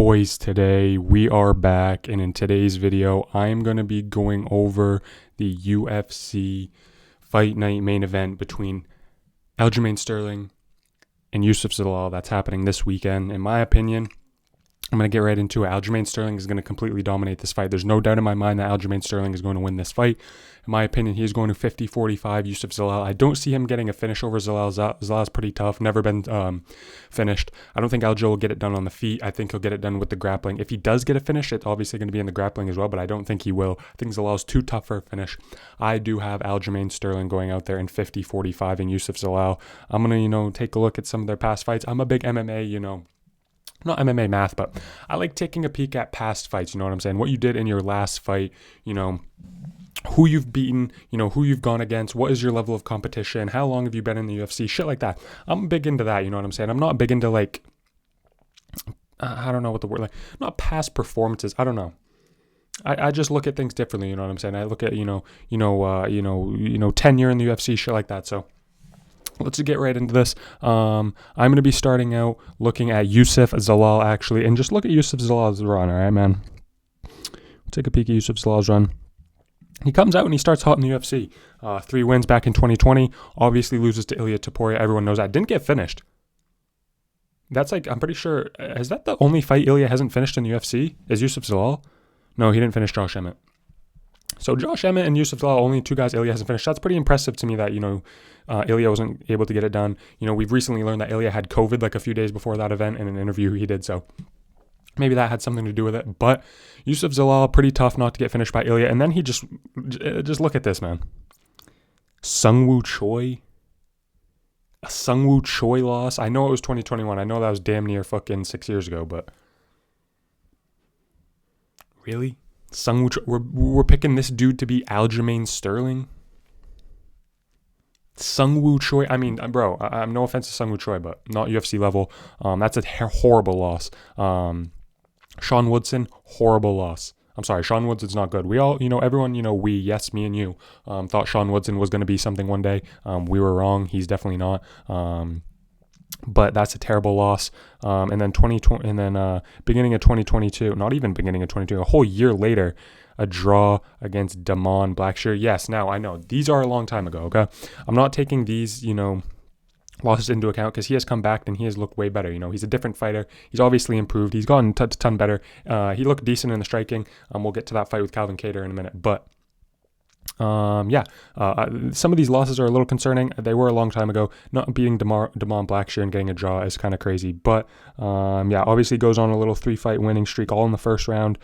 boys, today we are back, and in today's video I am going to be going over the UFC Fight Night main event between Aljamain Sterling and Youssef Zalal that's happening this weekend. In my opinion, I'm going to get right into it. Aljamain Sterling is going to completely dominate this fight. There's no doubt in my mind that Aljamain Sterling is going to win this fight. In my opinion, he is going to 50-45 Youssef Zalal. I don't see him getting a finish over Zalal. Zalal's pretty tough, never been finished. I don't think Aljo will get it done on the feet. I think he'll get it done with the grappling. If he does get a finish, it's obviously going to be in the grappling as well, but I don't think he will. I think Zalal's too tough for a finish. I do have Aljamain Sterling going out there in 50-45 and Youssef Zalal. I'm going to, take a look at some of their past fights. I'm a big MMA, not MMA math, but I like taking a peek at past fights, you know what I'm saying? What you did in your last fight, who you've beaten, who you've gone against, what is your level of competition, how long have you been in the UFC, shit like that. I'm big into that, you know what I'm saying? I'm not big into I don't know what the word, not past performances, I don't know. I just look at things differently, you know what I'm saying? I look at, tenure in the UFC, shit like that, so. Let's get right into this. I'm going to be starting out looking at Youssef Zalal, actually, and just look at Youssef Zalal's run, all right, man? Take a peek at Youssef Zalal's run. He comes out and he starts hot in the UFC. 3 wins back in 2020. Obviously loses to Ilia Topuria. Everyone knows that. Didn't get finished. That's I'm pretty sure, is that the only fight Ilia hasn't finished in the UFC? Is Youssef Zalal? No, he didn't finish Josh Emmett. So Josh Emmett and Youssef Zalal, only 2 guys Ilia hasn't finished. That's pretty impressive to me that, Ilia wasn't able to get it done. We've recently learned that Ilia had COVID a few days before that event in an interview he did. So maybe that had something to do with it. But Youssef Zalal, pretty tough not to get finished by Ilia. And then he just look at this, man. Sungwoo Choi. A Sungwoo Choi loss. I know it was 2021. I know that was damn near fucking 6 years ago, but really? Sungwoo Choi, we're picking this dude to be Aljamain Sterling. Sungwoo Choi, I mean, bro, I'm no offense to Sungwoo Choi, but not UFC level. That's a horrible loss. Sean Woodson, horrible loss. I'm sorry, Sean Woodson's not good. We all, everyone, yes, me and you, thought Sean Woodson was going to be something one day. We were wrong. He's definitely not. But that's a terrible loss. And then beginning of 2022, not even beginning of 2022, a whole year later, a draw against Damon Blackshear. Yes, now I know these are a long time ago. Okay, I'm not taking these, losses into account because he has come back and he has looked way better. He's a different fighter. He's obviously improved. He's gotten a ton better. He looked decent in the striking. We'll get to that fight with Calvin Kattar in a minute, but. Some of these losses are a little concerning. They were a long time ago. Not beating Damon Blackshear and getting a draw is kind of crazy. But obviously goes on a little 3-fight winning streak, all in the first round.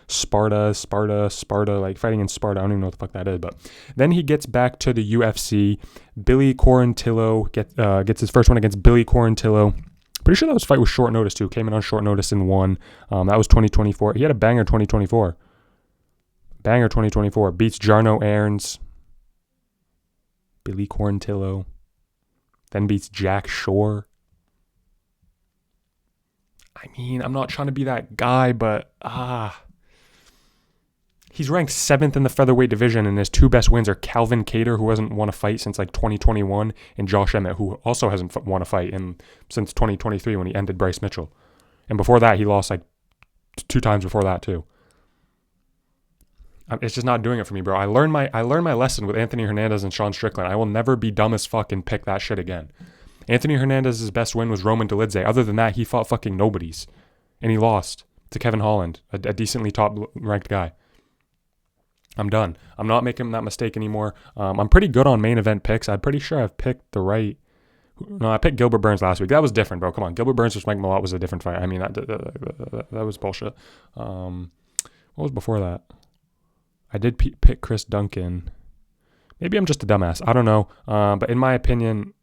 Sparta, fighting in Sparta. I don't even know what the fuck that is. But then he gets back to the UFC. Billy Quarantillo gets his first one against Billy Quarantillo. Pretty sure that was fight was short notice too. Came in on short notice and won. That was 2024. He had a banger 2024. Banger 2024. Beats Jarno Aarons. Billy Quarantillo. Then beats Jack Shore. I mean, I'm not trying to be that guy, but he's ranked 7th in the featherweight division, and his 2 best wins are Calvin Kattar, who hasn't won a fight since 2021, and Josh Emmett, who also hasn't won a fight since 2023 when he ended Bryce Mitchell. And before that, he lost 2 times before that too. It's just not doing it for me, bro. I learned my lesson with Anthony Hernandez and Sean Strickland. I will never be dumb as fuck and pick that shit again. Anthony Hernandez's best win was Roman Dolidze. Other than that, he fought fucking nobodies. And he lost to Kevin Holland, a decently top-ranked guy. I'm done. I'm not making that mistake anymore. I'm pretty good on main event picks. I'm pretty sure I've picked the right... No, I picked Gilbert Burns last week. That was different, bro. Come on. Gilbert Burns versus Mike Malott was a different fight. I mean, that was bullshit. What was before that? I did pick Chris Duncan. Maybe I'm just a dumbass. I don't know. But in my opinion,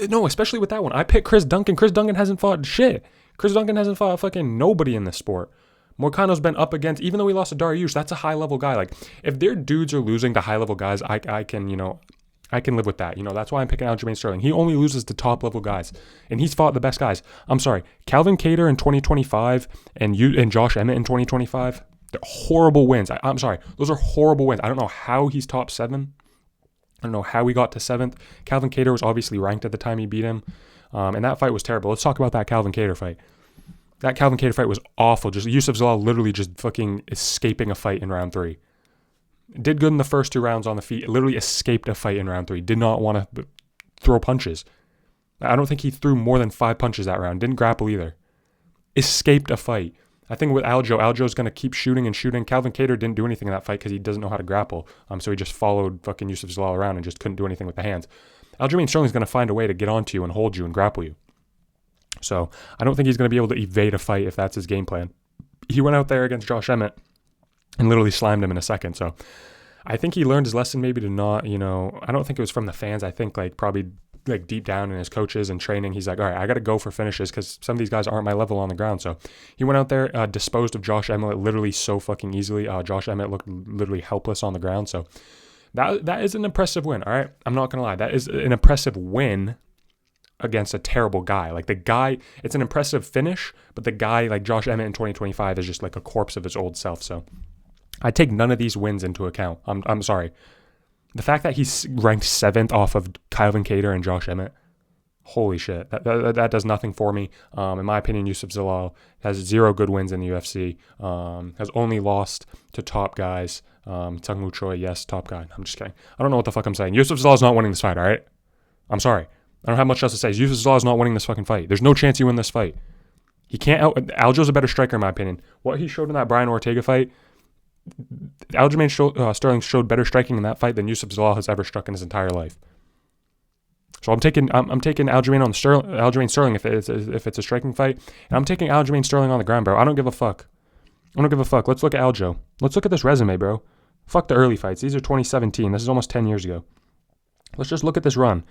no, especially with that one, I picked Chris Duncan. Chris Duncan hasn't fought shit. Chris Duncan hasn't fought fucking nobody in this sport. Morcano's been up against, even though he lost to Dariush, that's a high-level guy. If their dudes are losing to high-level guys, I can live with that. That's why I'm picking Aljamain Sterling. He only loses to top-level guys, and he's fought the best guys. I'm sorry. Calvin Kattar in 2025 and Josh Emmett in 2025, they're horrible wins. I'm sorry. Those are horrible wins. I don't know how he's top 7. I don't know how he got to 7th. Calvin Kattar was obviously ranked at the time he beat him. And that fight was terrible. Let's talk about that Calvin Kattar fight. That Calvin Kattar fight was awful. Just Youssef Zalal literally just fucking escaping a fight in round 3. Did good in the first 2 rounds on the feet. Literally escaped a fight in round 3. Did not want to throw punches. I don't think he threw more than 5 punches that round. Didn't grapple either. Escaped a fight. I think with Aljo's going to keep shooting and shooting. Calvin Kattar didn't do anything in that fight because he doesn't know how to grapple. So he just followed fucking Youssef Zalal around and just couldn't do anything with the hands. Aljamain Sterling's going to find a way to get onto you and hold you and grapple you. So I don't think he's going to be able to evade a fight if that's his game plan. He went out there against Josh Emmett and literally slammed him in a second. So I think he learned his lesson maybe to not, I don't think it was from the fans. I think probably deep down in his coaches and training, he's like, all right, I got to go for finishes because some of these guys aren't my level on the ground. So he went out there, disposed of Josh Emmett literally so fucking easily. Josh Emmett looked literally helpless on the ground. So that is an impressive win. All right. I'm not going to lie. That is an impressive win against a terrible guy. It's an impressive finish, but the guy like Josh Emmett in 2025 is just like a corpse of his old self. So I take none of these wins into account. I'm sorry. The fact that he's ranked 7th off of Calvin Kattar and Josh Emmett, holy shit. That does nothing for me. In my opinion, Youssef Zalal has 0 good wins in the UFC. Has only lost to top guys. Sung Woo Choi, yes, top guy. I'm just kidding. I don't know what the fuck I'm saying. Youssef Zalal is not winning this fight, all right? I'm sorry. I don't have much else to say. Youssef Zalal is not winning this fucking fight. There's no chance he win this fight. He can't Aljo's a better striker in my opinion. What he showed in that Brian Ortega fight, Aljamain Sterling showed better striking in that fight than Youssef Zalal has ever struck in his entire life. So I'm taking Aljamain Sterling if it's a striking fight, and I'm taking Aljamain Sterling on the ground, bro. I don't give a fuck. Let's look at Aljo. Let's look at this resume, bro. Fuck the early fights. These are 2017. This is almost 10 years ago. Let's just look at this run.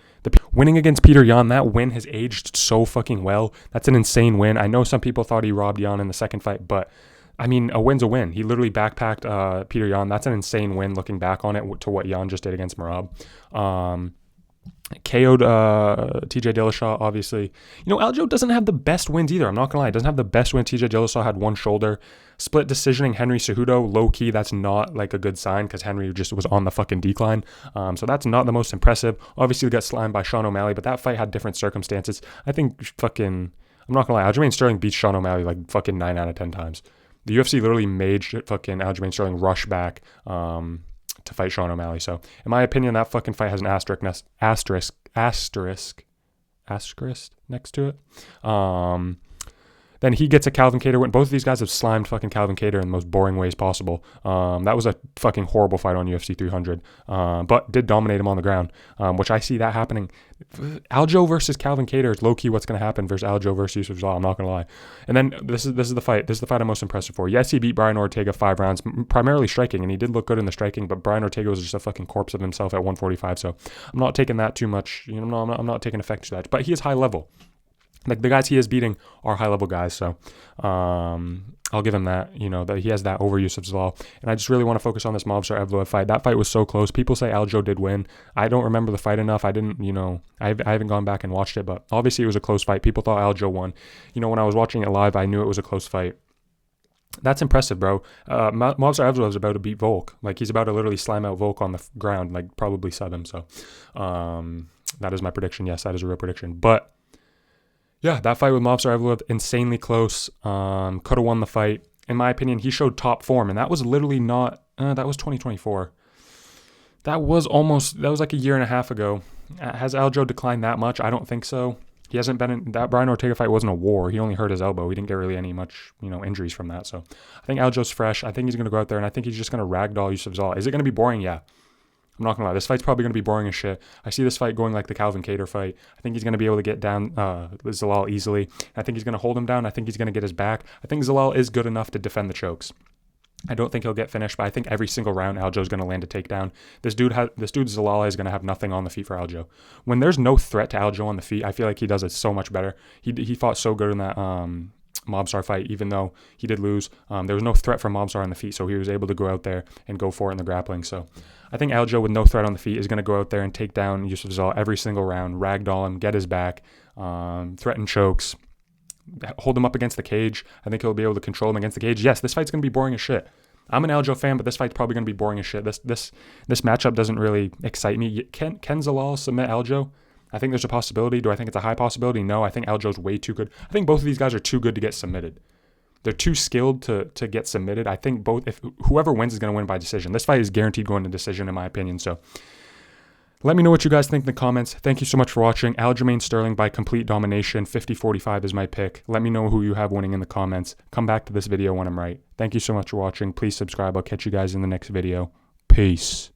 Winning against Peter Yan, that win has aged so fucking well. That's an insane win. I know some people thought he robbed Yan in the second fight, but I mean, a win's a win. He literally backpacked Peter Yan. That's an insane win looking back on it to what Yan just did against Merab. KO'd TJ Dillashaw, obviously. Aljo doesn't have the best wins either. I'm not going to lie. He doesn't have the best win. TJ Dillashaw had one shoulder. Split decisioning Henry Cejudo, low-key, that's not like a good sign because Henry just was on the fucking decline. So that's not the most impressive. Obviously, we got slammed by Sean O'Malley, but that fight had different circumstances. I think I'm not going to lie. Aljamain Sterling beats Sean O'Malley like fucking 9 out of 10 times. The UFC literally made fucking Aljamain Sterling rush back to fight Sean O'Malley. So, in my opinion, that fucking fight has an asterisk next to it. Then he gets a Calvin Kattar win. Both of these guys have slimed fucking Calvin Kattar in the most boring ways possible. That was a fucking horrible fight on UFC 300, but did dominate him on the ground, which I see that happening. Aljo versus Calvin Kattar is low-key what's going to happen versus Aljo versus Youssef Zalal. I'm not going to lie. And then this is the fight. This is the fight I'm most impressed for. Yes, he beat Brian Ortega 5 rounds, primarily striking, and he did look good in the striking, but Brian Ortega was just a fucking corpse of himself at 145, so I'm not taking that too much. I'm not taking effect to that, but he is high level. Like the guys he is beating are high level guys, so I'll give him that. That he has that over Youssef Zalal, and I just really want to focus on this Movsar Evloev fight. That fight was so close. People say Aljo did win. I don't remember the fight enough. I didn't, I haven't gone back and watched it, but obviously it was a close fight. People thought Aljo won. When I was watching it live, I knew it was a close fight. That's impressive, bro. Movsar Evloev is about to beat Volk. Like he's about to literally slam out Volk on the ground, like probably sub him. So that is my prediction. Yes, that is a real prediction, but. Yeah, that fight with Movsar Evloev, insanely close. Could have won the fight. In my opinion, he showed top form, and that was literally not... that was 2024. That was like a year and a half ago. Has Aljo declined that much? I don't think so. He hasn't been in... That Brian Ortega fight wasn't a war. He only hurt his elbow. He didn't get really any much, injuries from that. So I think Aljo's fresh. I think he's going to go out there, and I think he's just going to ragdoll Youssef Zalal. Is it going to be boring? Yeah. I'm not going to lie. This fight's probably going to be boring as shit. I see this fight going like the Calvin Kattar fight. I think he's going to be able to get down Zalal easily. I think he's going to hold him down. I think he's going to get his back. I think Zalal is good enough to defend the chokes. I don't think he'll get finished, but I think every single round Aljo's going to land a takedown. This dude Zalal is going to have nothing on the feet for Aljo. When there's no threat to Aljo on the feet, I feel like he does it so much better. He fought so good in that Movsar fight, even though he did lose. There was no threat from Movsar on the feet, so he was able to go out there and go for it in the grappling. So I think Aljo with no threat on the feet is going to go out there and take down Youssef Zalal every single round, ragdoll him, get his back, threaten chokes, hold him up against the cage. I think he'll be able to control him against the cage. Yes, this fight's going to be boring as shit. I'm an Aljo fan, but this fight's probably going to be boring as shit. This matchup doesn't really excite me. Can Zalal submit Aljo? I think there's a possibility. Do I think it's a high possibility? No, I think Aljo's way too good. I think both of these guys are too good to get submitted. They're too skilled to get submitted. I think if whoever wins is going to win by decision. This fight is guaranteed going to decision in my opinion. So let me know what you guys think in the comments. Thank you so much for watching. Aljamain Sterling by complete domination. 50-45 is my pick. Let me know who you have winning in the comments. Come back to this video when I'm right. Thank you so much for watching. Please subscribe. I'll catch you guys in the next video. Peace.